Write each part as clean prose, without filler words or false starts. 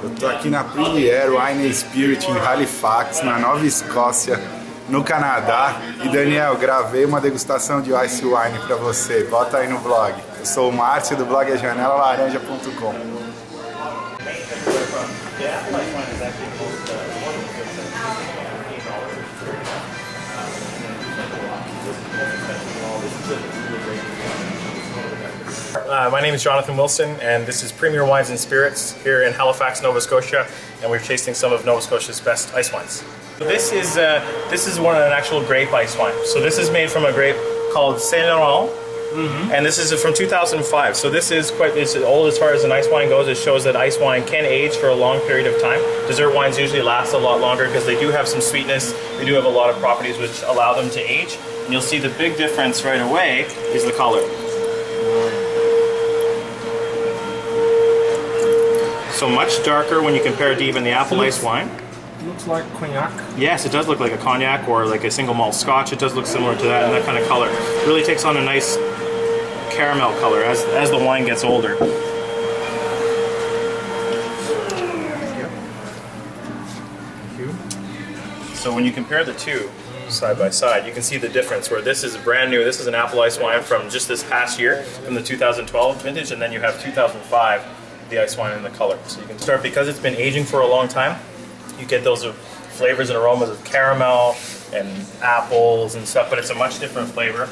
Eu tô aqui na Premier Wine Spirit em Halifax, na Nova Escócia, no Canadá. E Daniel, gravei uma degustação de Icewine pra você. Bota aí no blog. Eu sou o Márcio do blog janelalaranja.com. My name is Jonathan Wilson, and this is Premier Wines and Spirits here in Halifax, Nova Scotia, and we're tasting some of Nova Scotia's best ice wines. This is an actual grape ice wine. So this is made from a grape called Saint Laurent, and this is from 2005. So this is it's old as far as an ice wine goes. It shows that ice wine can age for a long period of time. Dessert wines usually last a lot longer because they do have some sweetness. They do have a lot of properties which allow them to age. And you'll see the big difference right away is the color. So much darker when you compare it to even the apple ice wine. Looks like cognac. Yes, it does look like a cognac or like a single malt scotch. It does look similar to that and that kind of color. It really takes on a nice caramel color as the wine gets older. So when you compare the two side by side, you can see the difference where this is brand new. This is an apple ice wine from just this past year, from the 2012 vintage, and then you have 2005. The ice wine and the color. So you can start, because it's been aging for a long time, you get those flavors and aromas of caramel and apples and stuff, but it's a much different flavor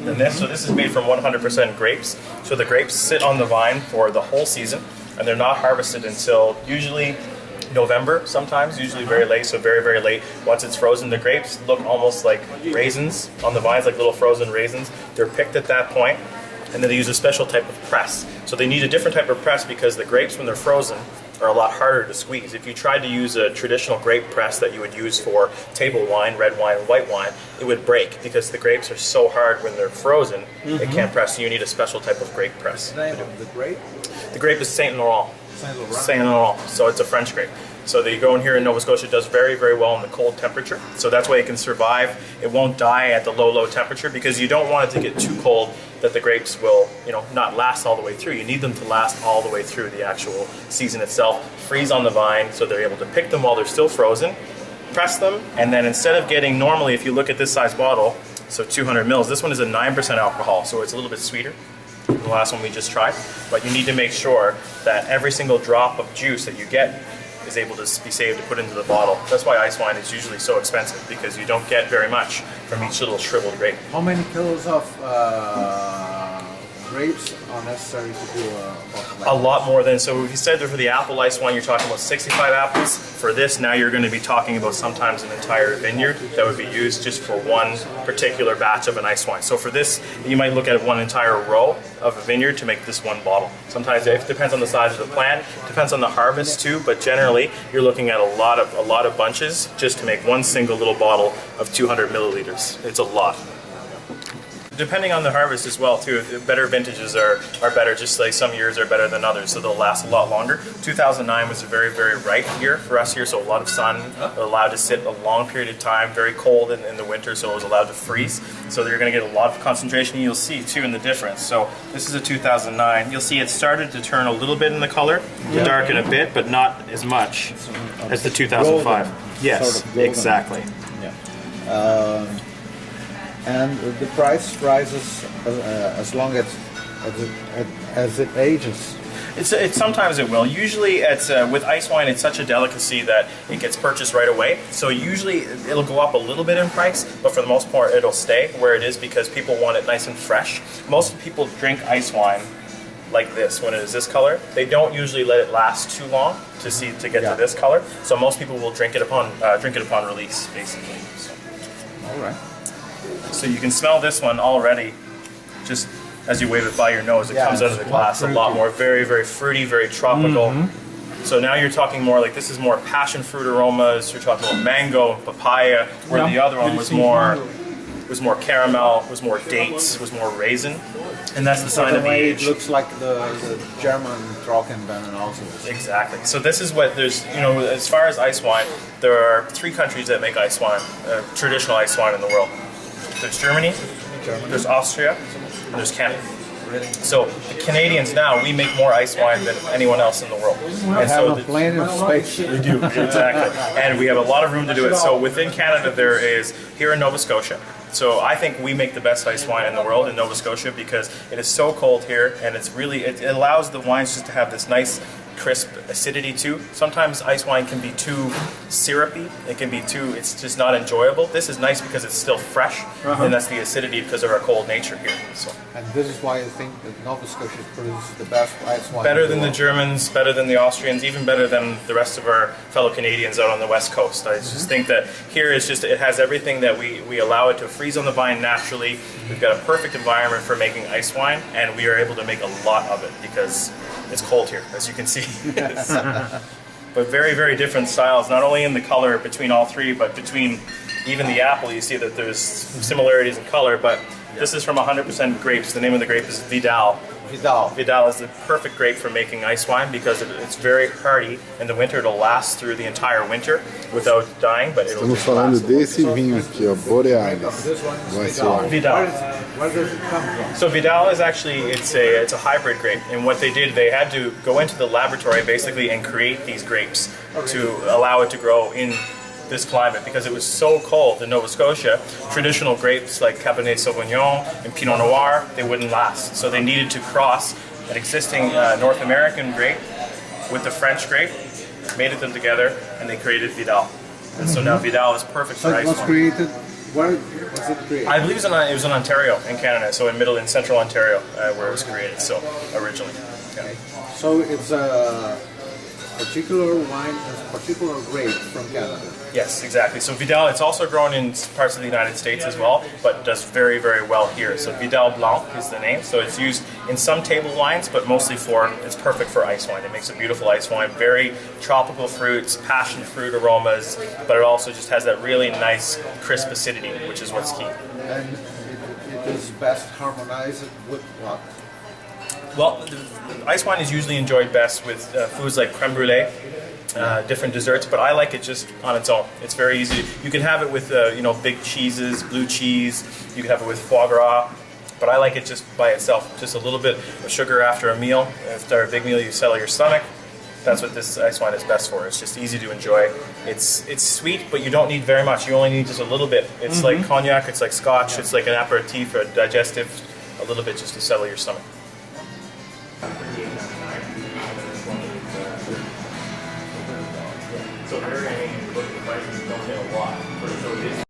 than this. So this is made from 100% grapes. So the grapes sit on the vine for the whole season, and they're not harvested until usually November, sometimes, usually very late, so very, very late. Once it's frozen, the grapes look almost like raisins on the vines, like little frozen raisins. They're picked at that point, and then they use a special type of press. So they need a different type of press because the grapes, when they're frozen, are a lot harder to squeeze. If you tried to use a traditional grape press that you would use for table wine, red wine, white wine, it would break because the grapes are so hard when they're frozen, it can't press. So you need a special type of grape press. The name of the grape? The grape is Saint Laurent. Saint Laurent. Saint Laurent. So it's a French grape. So the grown here in Nova Scotia does very, very well in the cold temperature. So that's why it can survive. It won't die at the low, low temperature because you don't want it to get too cold that the grapes will, not last all the way through. You need them to last all the way through the actual season itself. Freeze on the vine so they're able to pick them while they're still frozen, press them, and then instead of getting, normally if you look at this size bottle, so 200 mils, this one is a 9% alcohol, so it's a little bit sweeter than the last one we just tried. But you need to make sure that every single drop of juice that you get is able to be saved to put into the bottle. That's why ice wine is usually so expensive, because you don't get very much from each little shriveled grape. How many kilos of grapes are necessary to do a bottle like A lot more than, so if you said that for the apple ice wine you're talking about 65 apples, for this now you're going to be talking about sometimes an entire vineyard that would be used just for one particular batch of an ice wine. So for this, you might look at one entire row of a vineyard to make this one bottle. Sometimes it depends on the size of the plant, depends on the harvest too, but generally you're looking at a lot of bunches just to make one single little bottle of 200 milliliters. It's a lot. Depending on the harvest as well too, better vintages are better, just like some years are better than others, so they'll last a lot longer. 2009 was a very, very ripe year for us here, so a lot of sun, allowed to sit a long period of time, very cold in the winter, so it was allowed to freeze. So you're going to get a lot of concentration, you'll see too in the difference. So this is a 2009, you'll see it started to turn a little bit in the color, to darken a bit, but not as much as the 2005. Golden, yes, sort of golden. exactly. Yeah. And the price rises as long as it ages. It's sometimes it will. Usually, with ice wine, it's such a delicacy that it gets purchased right away. So usually, it'll go up a little bit in price, but for the most part, it'll stay where it is because people want it nice and fresh. Most people drink ice wine like this when it is this color. They don't usually let it last too long to get to this color. So most people will drink it upon release, basically. So. All right. So you can smell this one already, just as you wave it by your nose, it comes out of the glass a lot more. Very, very fruity, very tropical. So now you're talking more like, this is more passion fruit aromas, you're talking about mango, papaya, where the other one was more caramel, was more dates, was more raisin. And that's the sign of the age. It looks like the German Trockenbeeren also. Exactly. So this is what there's, as far as ice wine, there are 3 countries that make ice wine, traditional ice wine in the world. There's Germany, there's Austria, and there's Canada. So the Canadians now, we make more ice wine than anyone else in the world. And so plenty of space. We do, exactly. And we have a lot of room to do it. So within Canada there is, here in Nova Scotia, so I think we make the best ice wine in the world in Nova Scotia because it is so cold here and it's really, it allows the wines just to have this nice crisp acidity too. Sometimes ice wine can be too syrupy, it can be too, it's just not enjoyable. This is nice because it's still fresh and that's the acidity because of our cold nature here. So. And this is why I think that Nova Scotia produces the best ice wine. Better than the Germans, better than the Austrians, even better than the rest of our fellow Canadians out on the West Coast. I just think that here is just, it has everything that we allow it to freeze on the vine naturally. We've got a perfect environment for making ice wine and we are able to make a lot of it because it's cold here, as you can see. But very, very different styles, not only in the color between all three, but between even the apple, you see that there's similarities in color, but this is from 100% grapes. The name of the grape is Vidal. Vidal is the perfect grape for making ice wine because it's very hardy. In the winter, it'll last through the entire winter without dying, but it'll Estamos falando desse vinho aqui, ó, Borealis. Vidal. Where does it come from? So Vidal is actually, it's a hybrid grape, and what they did, they had to go into the laboratory basically and create these grapes to allow it to grow in this climate because it was so cold in Nova Scotia. Traditional grapes like Cabernet Sauvignon and Pinot Noir, they wouldn't last. So they needed to cross an existing North American grape with the French grape, mated them together, and they created Vidal. And so now Vidal is perfect for ice wine. So it was created, where was it created? I believe it was in Ontario, in Canada, so in central Ontario, where it was created, so originally. Yeah. So it's a particular wine, a particular grape from Canada. Yes, exactly. So Vidal, it's also grown in parts of the United States as well, but does very, very well here. So Vidal Blanc is the name. So it's used in some table wines, but mostly it's perfect for ice wine. It makes a beautiful ice wine. Very tropical fruits, passion fruit aromas, but it also just has that really nice crisp acidity, which is what's key. And it is best harmonized with what? Well, the ice wine is usually enjoyed best with foods like creme brulee, different desserts, but I like it just on its own. It's very easy. You can have it with big cheeses, blue cheese. You can have it with foie gras, but I like it just by itself. Just a little bit of sugar after a meal. After a big meal, you settle your stomach. That's what this ice wine is best for. It's just easy to enjoy. It's sweet, but you don't need very much. You only need just a little bit. It's like cognac. It's like scotch. It's like an aperitif or a digestive. A little bit just to settle your stomach. So very, look at the prices, don't pay a lot.